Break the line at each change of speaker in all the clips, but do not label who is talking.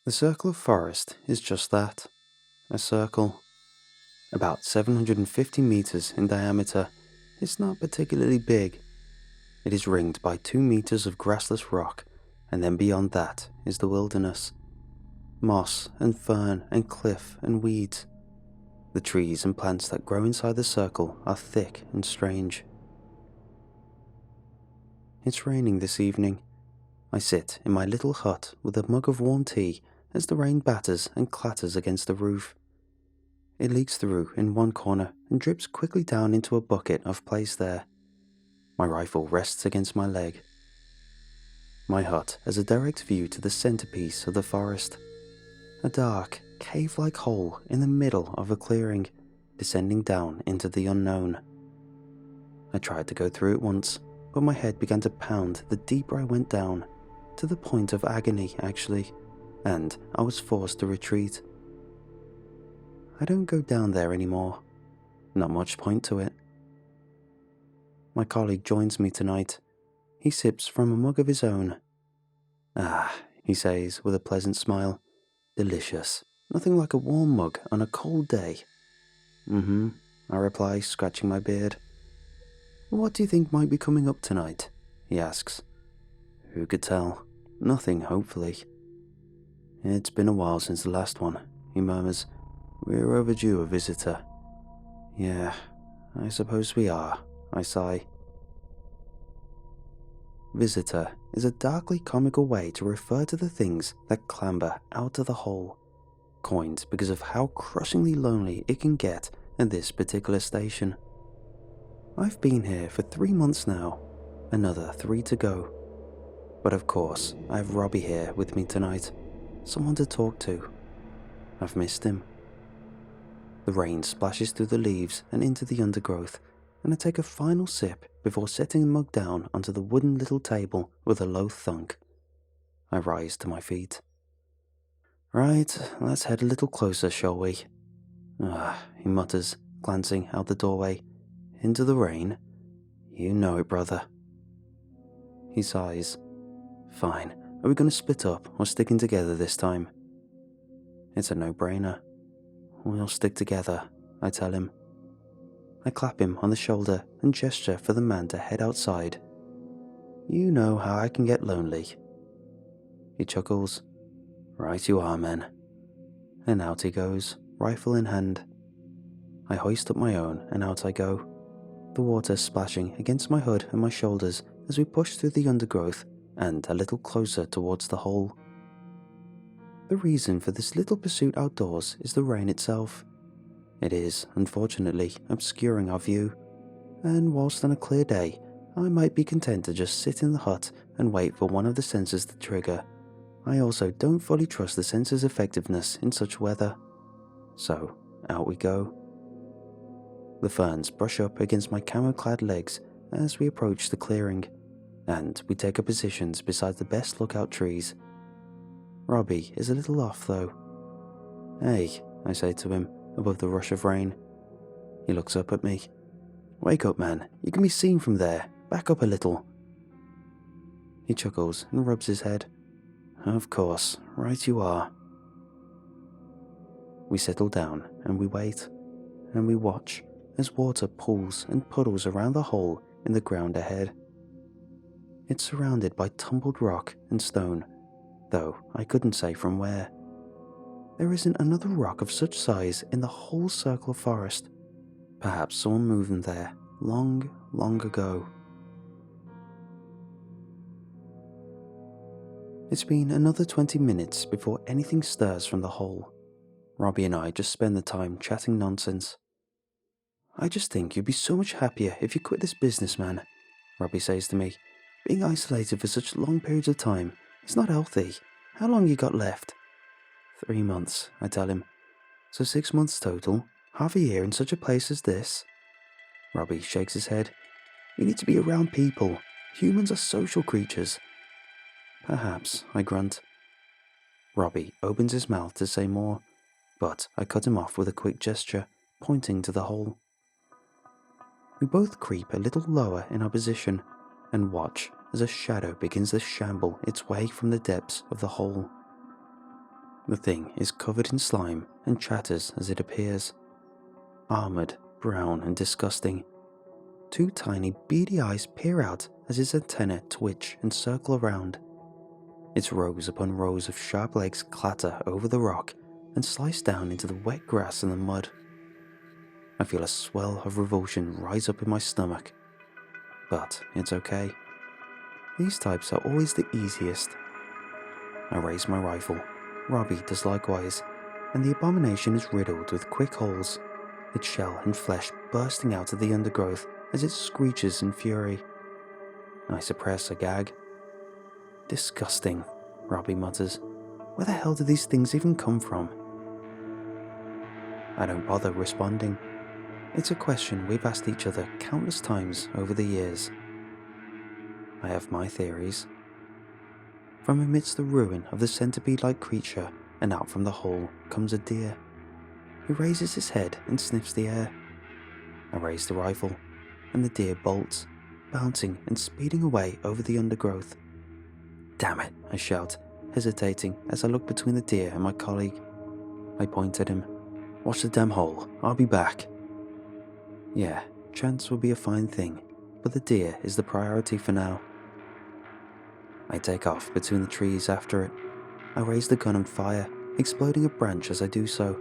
The circle of forest is just that, a circle. About 750 meters in diameter. It's not particularly big. It is ringed by 2 meters of grassless rock, and then beyond that is the wilderness. Moss and fern and cliff and weeds. The trees and plants that grow inside the circle are thick and strange. It's raining this evening. I sit in my little hut with a mug of warm tea as the rain batters and clatters against the roof. It leaks through in one corner and drips quickly down into a bucket I've placed there. My rifle rests against my leg. My hut has a direct view to the centerpiece of the forest. A dark, cave-like hole in the middle of a clearing, descending down into the unknown. I tried to go through it once, but my head began to pound the deeper I went down, to the point of agony actually, and I was forced to retreat. I don't go down there anymore. Not much point to it. My colleague joins me tonight. He sips from a mug of his own. "Ah," he says with a pleasant smile. "Delicious. Nothing like a warm mug on a cold day." I reply, scratching my beard. "What do you think might be coming up tonight?" he asks. "Who could tell? Nothing, hopefully." "It's been a while since the last one," he murmurs. "We're overdue a visitor." "Yeah, I suppose we are," I sigh. Visitor is a darkly comical way to refer to the things that clamber out of the hole, coined because of how crushingly lonely it can get at this particular station. I've been here for 3 months now, another 3 to go. But of course, I have Robbie here with me tonight, someone to talk to. I've missed him. The rain splashes through the leaves and into the undergrowth, and I take a final sip before setting the mug down onto the wooden little table with a low thunk. I rise to my feet. "Right, let's head a little closer, shall we?" He mutters, glancing out the doorway. "Into the rain? You know it, brother." He sighs. "Fine, are we going to split up or sticking together this time?" It's a no-brainer. "We'll stick together," I tell him. I clap him on the shoulder and gesture for the man to head outside. "You know how I can get lonely." He chuckles. "Right you are, man." And out he goes, rifle in hand. I hoist up my own and out I go, the water splashing against my hood and my shoulders as we push through the undergrowth and a little closer towards the hole. The reason for this little pursuit outdoors is the rain itself. It is, unfortunately, obscuring our view, and whilst on a clear day, I might be content to just sit in the hut and wait for one of the sensors to trigger. I also don't fully trust the sensor's effectiveness in such weather. So, out we go. The ferns brush up against my camo-clad legs as we approach the clearing, and we take up positions beside the best lookout trees. Robbie is a little off though. "Hey," I say to him, above the rush of rain. He looks up at me. "Wake up, man. You can be seen from there. Back up a little." He chuckles and rubs his head. "Of course, right you are." We settle down and we wait, and we watch as water pools and puddles around the hole in the ground ahead. It's surrounded by tumbled rock and stone, though I couldn't say from where. There isn't another rock of such size in the whole circle of forest. Perhaps someone moved them there long, long ago. It's been another 20 minutes before anything stirs from the hole. Robbie and I just spend the time chatting nonsense. "I just think you'd be so much happier if you quit this business, man," Robbie says to me. "Being isolated for such long periods of time, it's not healthy. How long you got left?" 3 months, I tell him. "So 6 months total? Half a year in such a place as this?" Robbie shakes his head. "You need to be around people. Humans are social creatures." "Perhaps," I grunt. Robbie opens his mouth to say more, but I cut him off with a quick gesture, pointing to the hole. We both creep a little lower in our position and watch as a shadow begins to shamble its way from the depths of the hole. The thing is covered in slime and chatters as it appears. Armoured, brown and disgusting. 2 tiny beady eyes peer out as its antennae twitch and circle around. Its rows upon rows of sharp legs clatter over the rock and slice down into the wet grass and the mud. I feel a swell of revulsion rise up in my stomach. But it's okay. These types are always the easiest. I raise my rifle. Robbie does likewise, and the abomination is riddled with quick holes, its shell and flesh bursting out of the undergrowth as it screeches in fury. I suppress a gag. Disgusting, Robbie mutters. Where the hell do these things even come from? I don't bother responding. It's a question we've asked each other countless times over the years. I have my theories. From amidst the ruin of the centipede-like creature and out from the hole comes a deer. He raises his head and sniffs the air. I raise the rifle, and the deer bolts, bouncing and speeding away over the undergrowth. Damn it, I shout, hesitating as I look between the deer and my colleague. I point at him. Watch the damn hole, I'll be back. Yeah, chance will be a fine thing, but the deer is the priority for now. I take off between the trees after it. I raise the gun and fire, exploding a branch as I do so.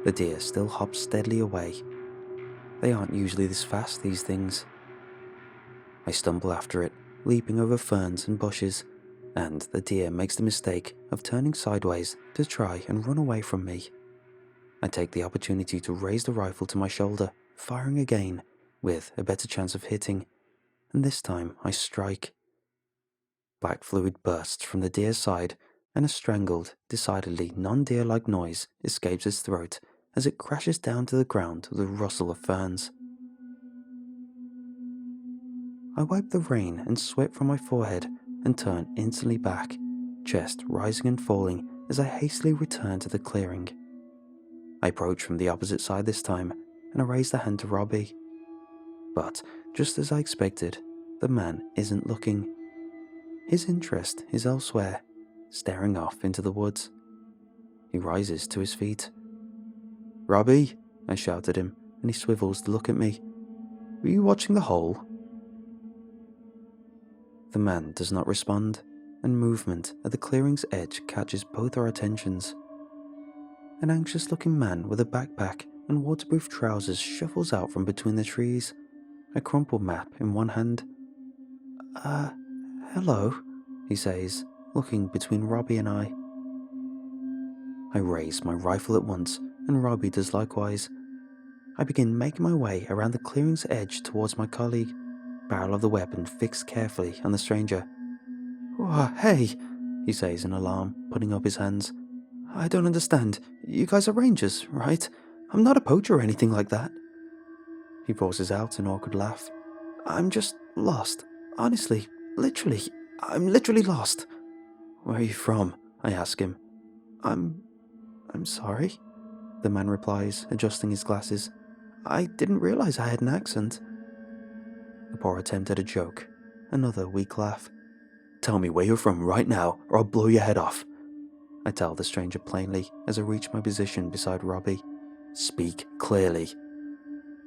The deer still hops steadily away. They aren't usually this fast, these things. I stumble after it, leaping over ferns and bushes, and the deer makes the mistake of turning sideways to try and run away from me. I take the opportunity to raise the rifle to my shoulder, firing again, with a better chance of hitting, and this time I strike. Black fluid bursts from the deer's side, and a strangled, decidedly non-deer-like noise escapes its throat as it crashes down to the ground with a rustle of ferns. I wipe the rain and sweat from my forehead and turn instantly back, chest rising and falling as I hastily return to the clearing. I approach from the opposite side this time, and I raise the hand to Robbie. But, just as I expected, the man isn't looking. His interest is elsewhere, staring off into the woods. He rises to his feet. Robbie, I shout at him, and he swivels to look at me. Were you watching the hole? The man does not respond, and movement at the clearing's edge catches both our attentions. An anxious-looking man with a backpack and waterproof trousers shuffles out from between the trees, a crumpled map in one hand. Hello, he says, looking between Robbie and I. I raise my rifle at once, and Robbie does likewise. I begin making my way around the clearing's edge towards my colleague, barrel of the weapon fixed carefully on the stranger. "Oh, hey," he says in alarm, putting up his hands. "I don't understand. You guys are rangers, right? I'm not a poacher or anything like that." He forces out an awkward laugh. "I'm just lost. Honestly, literally, I'm literally lost." "Where are you from?" I ask him. I'm sorry," the man replies, adjusting his glasses. "I didn't realize I had an accent." A poor attempt at a joke. Another weak laugh. "Tell me where you're from right now, or I'll blow your head off," I tell the stranger plainly as I reach my position beside Robbie. "Speak clearly."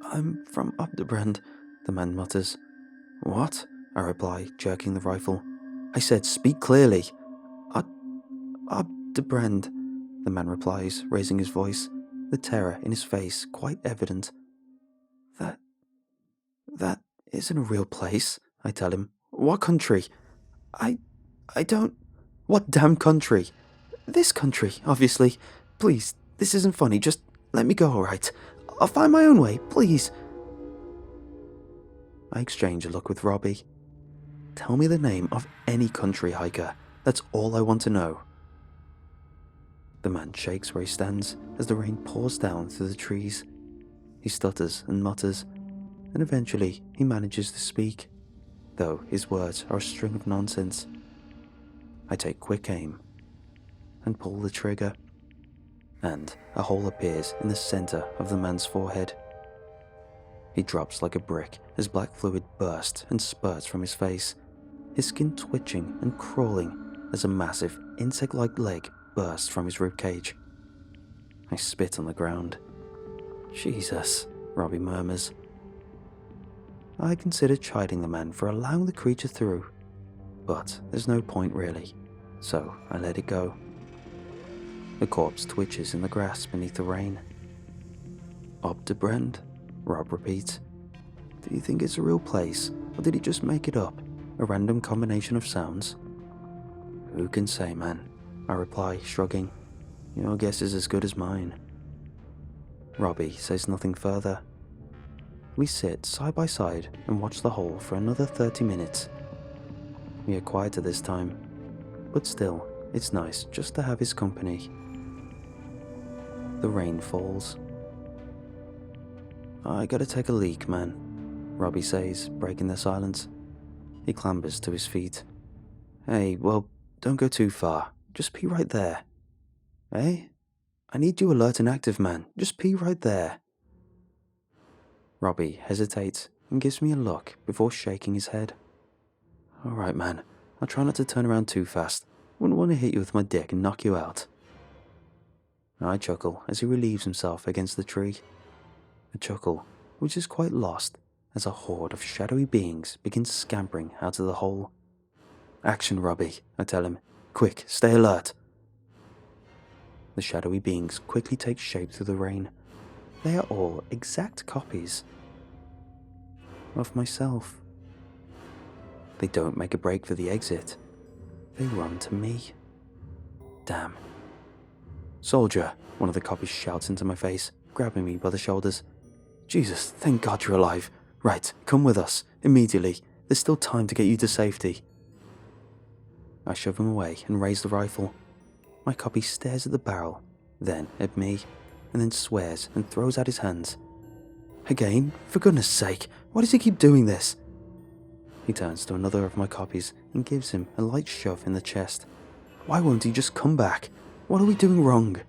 "I'm from Updebrand," the man mutters. "What?" I reply, jerking the rifle. "I said speak clearly." Updebrand," the man replies, raising his voice, the terror in his face quite evident. That isn't a real place," I tell him. "What country?" I don't... "What damn country?" "This country, obviously. Please, this isn't funny, just let me go, alright? I'll find my own way, please." I exchange a look with Robbie. "Tell me the name of any country, hiker. That's all I want to know." The man shakes where he stands as the rain pours down through the trees. He stutters and mutters, and eventually he manages to speak, though his words are a string of nonsense. I take quick aim and pull the trigger, and a hole appears in the center of the man's forehead. He drops like a brick as black fluid bursts and spurts from his face, his skin twitching and crawling as a massive insect-like leg bursts from his ribcage. I spit on the ground. Jesus, Robbie murmurs. I consider chiding the man for allowing the creature through, but there's no point really, so I let it go. The corpse twitches in the grass beneath the rain. Obdebrand, Rob repeats. Do you think it's a real place, or did he just make it up? A random combination of sounds? Who can say, man? I reply, shrugging. Your guess is as good as mine. Robbie says nothing further. We sit side by side and watch the hole for another 30 minutes. We are quieter this time, but still, it's nice just to have his company. The rain falls. I gotta take a leak, man, Robbie says, breaking the silence. He clambers to his feet. Hey, well, don't go too far. Just pee right there. Eh? I need you alert and active, man. Just pee right there. Robbie hesitates and gives me a look before shaking his head. Alright, man. I'll try not to turn around too fast. Wouldn't want to hit you with my dick and knock you out. I chuckle as he relieves himself against the tree. A chuckle which is quite lost as a horde of shadowy beings begins scampering out of the hole. Action, Robbie, I tell him. Quick, stay alert. The shadowy beings quickly take shape through the rain. They are all exact copies of myself. They don't make a break for the exit. They run to me. Damn. Soldier, one of the copies shouts into my face, grabbing me by the shoulders. Jesus, thank God you're alive. Right, come with us, immediately. There's still time to get you to safety. I shove him away and raise the rifle. My copy stares at the barrel, then at me, and then swears and throws out his hands. Again? For goodness sake, why does he keep doing this? He turns to another of my copies and gives him a light shove in the chest. Why won't he just come back? What are we doing wrong?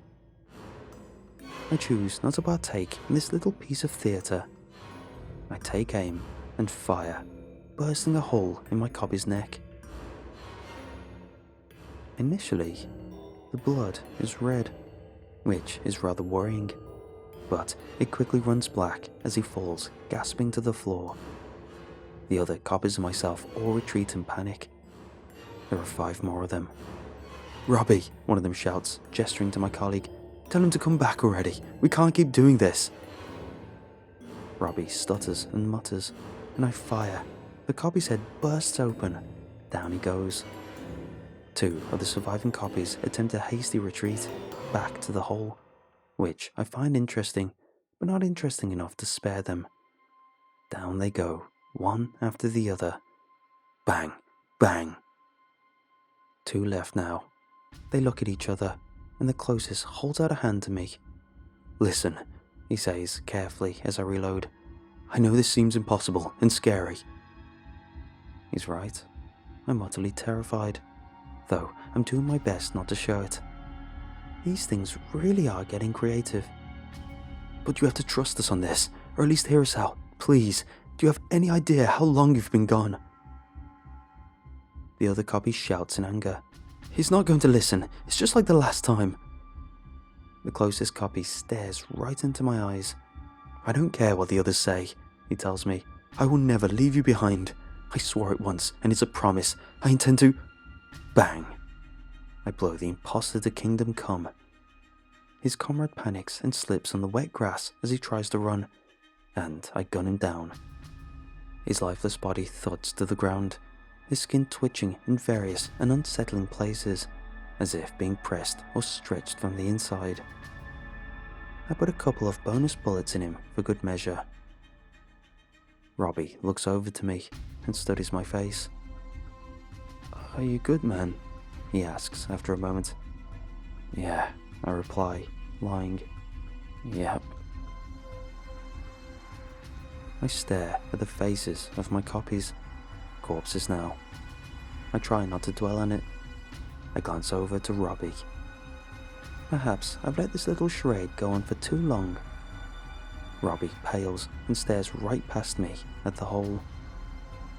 I choose not to partake in this little piece of theatre. I take aim and fire, bursting a hole in my copy's neck. Initially, the blood is red, which is rather worrying, but it quickly runs black as he falls, gasping to the floor. The other copies and myself all retreat in panic. There are 5 more of them. Robbie, one of them shouts, gesturing to my colleague. Tell him to come back already. We can't keep doing this. Robbie stutters and mutters, and I fire. The copy's head bursts open. Down he goes. 2 of the surviving copies attempt a hasty retreat back to the hole, which I find interesting, but not interesting enough to spare them. Down they go, one after the other. Bang, bang. 2 left now. They look at each other, and the closest holds out a hand to me. Listen, he says carefully as I reload. I know this seems impossible and scary. He's right. I'm utterly terrified, though I'm doing my best not to show it. These things really are getting creative. But you have to trust us on this, or at least hear us out, please. Do you have any idea how long you've been gone? The other copy shouts in anger. He's not going to listen, it's just like the last time. The closest copy stares right into my eyes. I don't care what the others say, he tells me. I will never leave you behind. I swore it once, and it's a promise. I intend to... Bang! I blow the imposter to kingdom come. His comrade panics and slips on the wet grass as he tries to run, and I gun him down. His lifeless body thuds to the ground, his skin twitching in various and unsettling places, as if being pressed or stretched from the inside. I put a couple of bonus bullets in him for good measure. Robbie looks over to me and studies my face. Are you good, man? He asks after a moment. Yeah, I reply, lying. Yep. I stare at the faces of my copies, corpses now. I try not to dwell on it. I glance over to Robbie. Perhaps I've let this little charade go on for too long. Robbie pales and stares right past me at the hole.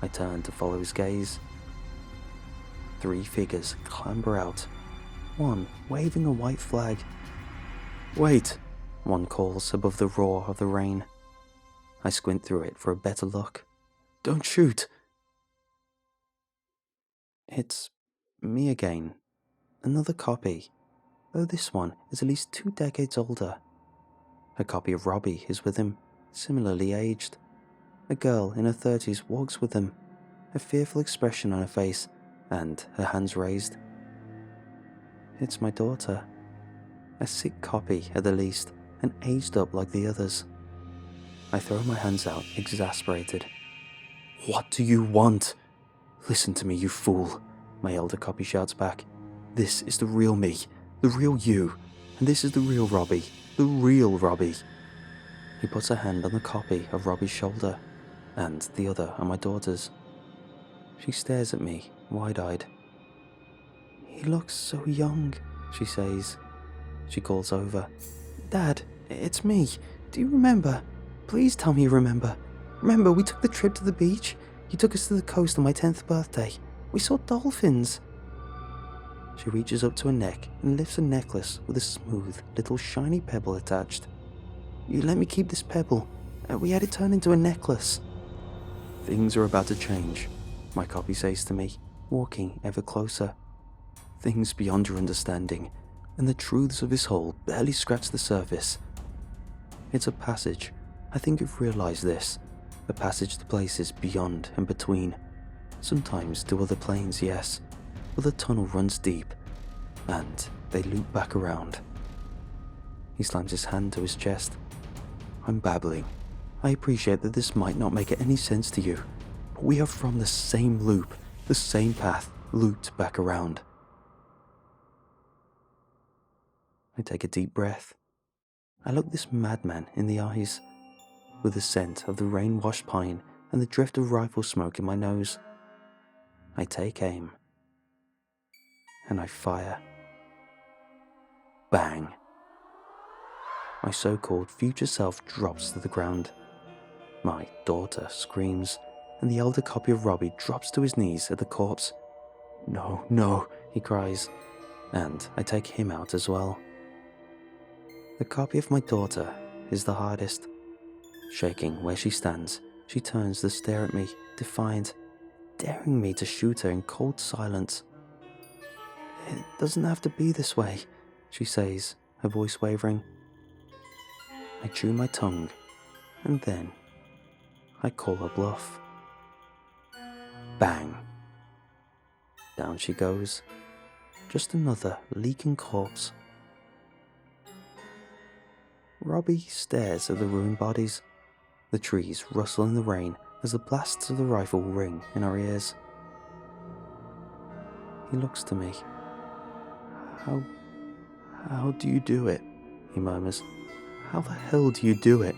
I turn to follow his gaze. 3 figures clamber out. one waving a white flag. "Wait," one calls above the roar of the rain. I squint through it for a better look. "Don't shoot!" It's me again. Another copy, though this one is at least 2 decades older. A copy of Robbie is with him, similarly aged. A girl in her 30s walks with him, a fearful expression on her face, and her hands raised. It's my daughter. A sick copy at the least, and aged up like the others. I throw my hands out, exasperated. "What do you want?" "Listen to me, you fool," my elder copy shouts back. "This is the real me, the real you, and this is the real Robbie, the real Robbie." He puts a hand on the copy of Robbie's shoulder, and the other on my daughter's. She stares at me, wide-eyed. "He looks so young," she says. She calls over. "Dad, it's me. Do you remember? Please tell me you remember. Remember, we took the trip to the beach? You took us to the coast on my 10th birthday. We saw dolphins." She reaches up to her neck and lifts a necklace with a smooth, little shiny pebble attached. "You let me keep this pebble. We had it turn into a necklace." "Things are about to change," my copy says to me, walking ever closer. "Things beyond your understanding, and the truths of this hole barely scratch the surface. It's a passage. I think you've realized this. A passage to places beyond and between. Sometimes to other planes, yes, but the tunnel runs deep, and they loop back around." He slams his hand to his chest. "I'm babbling. I appreciate that this might not make any sense to you, but we are from the same loop, the same path, looped back around." I take a deep breath. I look this madman in the eyes, with the scent of the rain-washed pine and the drift of rifle smoke in my nose. I take aim, and I fire. Bang! My so-called future self drops to the ground. My daughter screams, and the elder copy of Robbie drops to his knees at the corpse. "No, no," he cries, and I take him out as well. The copy of my daughter is the hardest. Shaking where she stands, she turns to stare at me, defiant, daring me to shoot her in cold silence. "It doesn't have to be this way," she says, her voice wavering. I chew my tongue, and then I call her bluff. Bang! Down she goes. Just another leaking corpse. Robbie stares at the ruined bodies. The trees rustle in the rain as the blasts of the rifle ring in our ears. He looks to me. How do you do it?" he murmurs. "How the hell do you do it?"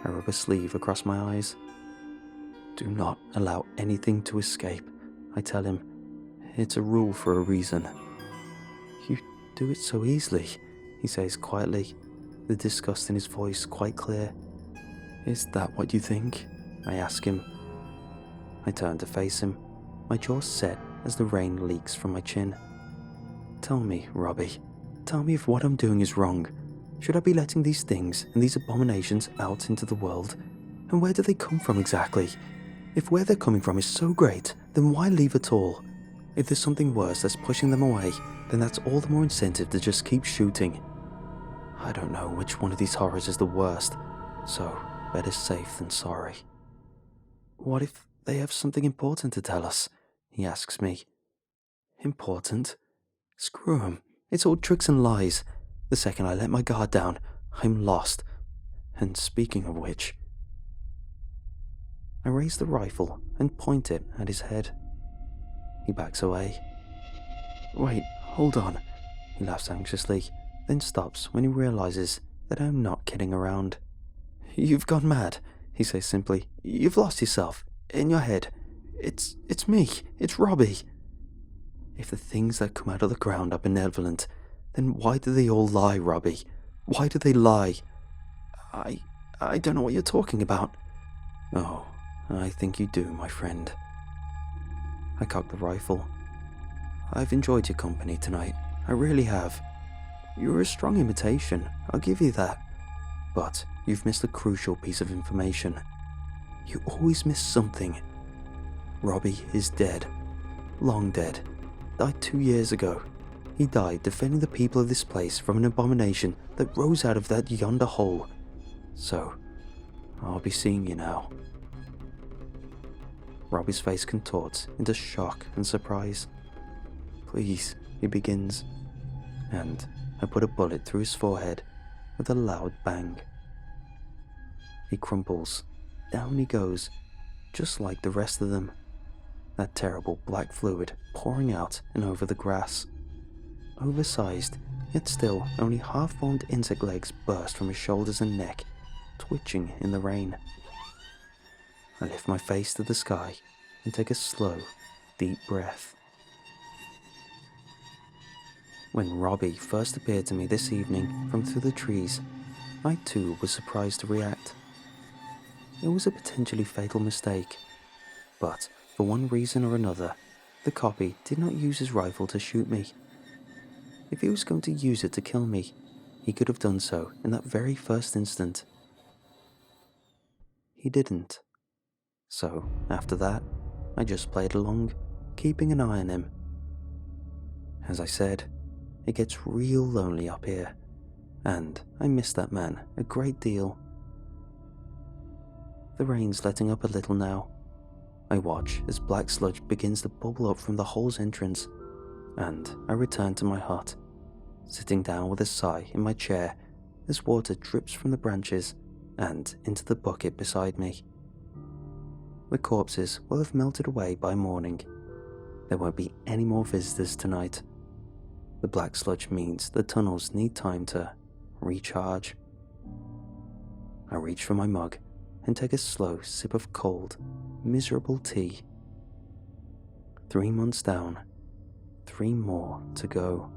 I rub a sleeve across my eyes. "Do not allow anything to escape," I tell him. "It's a rule for a reason." "You do it so easily," he says quietly, the disgust in his voice quite clear. "Is that what you think?" I ask him. I turn to face him, my jaw set as the rain leaks from my chin. "Tell me, Robbie, tell me if what I'm doing is wrong. Should I be letting these things and these abominations out into the world? And where do they come from exactly? If where they're coming from is so great, then why leave at all? If there's something worse that's pushing them away, then that's all the more incentive to just keep shooting. I don't know which one of these horrors is the worst, so better safe than sorry." "What if they have something important to tell us?" he asks me. "Important? Screw 'em. It's all tricks and lies. The second I let my guard down, I'm lost. And speaking of which..." I raise the rifle and point it at his head. He backs away. "Wait, hold on," he laughs anxiously, then stops when he realizes that I'm not kidding around. "You've gone mad," he says simply. "You've lost yourself. In your head. It's me. It's Robbie." If the things that come out of the ground are benevolent, then why do they all lie, Robbie? Why do they lie? I don't know what you're talking about." "Oh, I think you do, my friend." I cock the rifle. I've enjoyed your company tonight. I really have. You were a strong imitation, I'll give you that. But you've missed a crucial piece of information. You always miss something. Robbie is dead. Long dead. Died 2 years ago. He died defending the people of this place from an abomination that rose out of that yonder hole. So, I'll be seeing you now. Robbie's face contorts into shock and surprise. Please, he begins, and I put a bullet through his forehead with a loud bang. He crumples. Down he goes, just like the rest of them. That terrible black fluid pouring out and over the grass. Oversized, yet still only half-formed insect legs burst from his shoulders and neck, twitching in the rain. I lift my face to the sky and take a slow, deep breath. When Robbie first appeared to me this evening from through the trees, I too was surprised to react. It was a potentially fatal mistake, but for one reason or another, the copy did not use his rifle to shoot me. If he was going to use it to kill me, he could have done so in that very first instant. He didn't. So, after that, I just played along, keeping an eye on him. As I said, it gets real lonely up here, and I miss that man a great deal. The rain's letting up a little now. I watch as black sludge begins to bubble up from the hole's entrance, and I return to my hut, sitting down with a sigh in my chair as water drips from the branches and into the bucket beside me. The corpses will have melted away by morning. There won't be any more visitors tonight. The black sludge means the tunnels need time to recharge. I reach for my mug and take a slow sip of cold, miserable tea. 3 months down, 3 more to go.